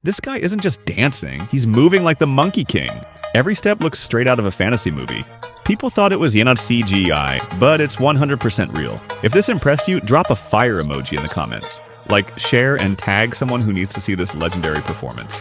This guy isn't just dancing, he's moving like the Monkey King. Every step looks straight out of a fantasy movie. People thought it was CGI, but it's 100% real. If this impressed you, drop a fire emoji in the comments. Like, share, and tag someone who needs to see this legendary performance.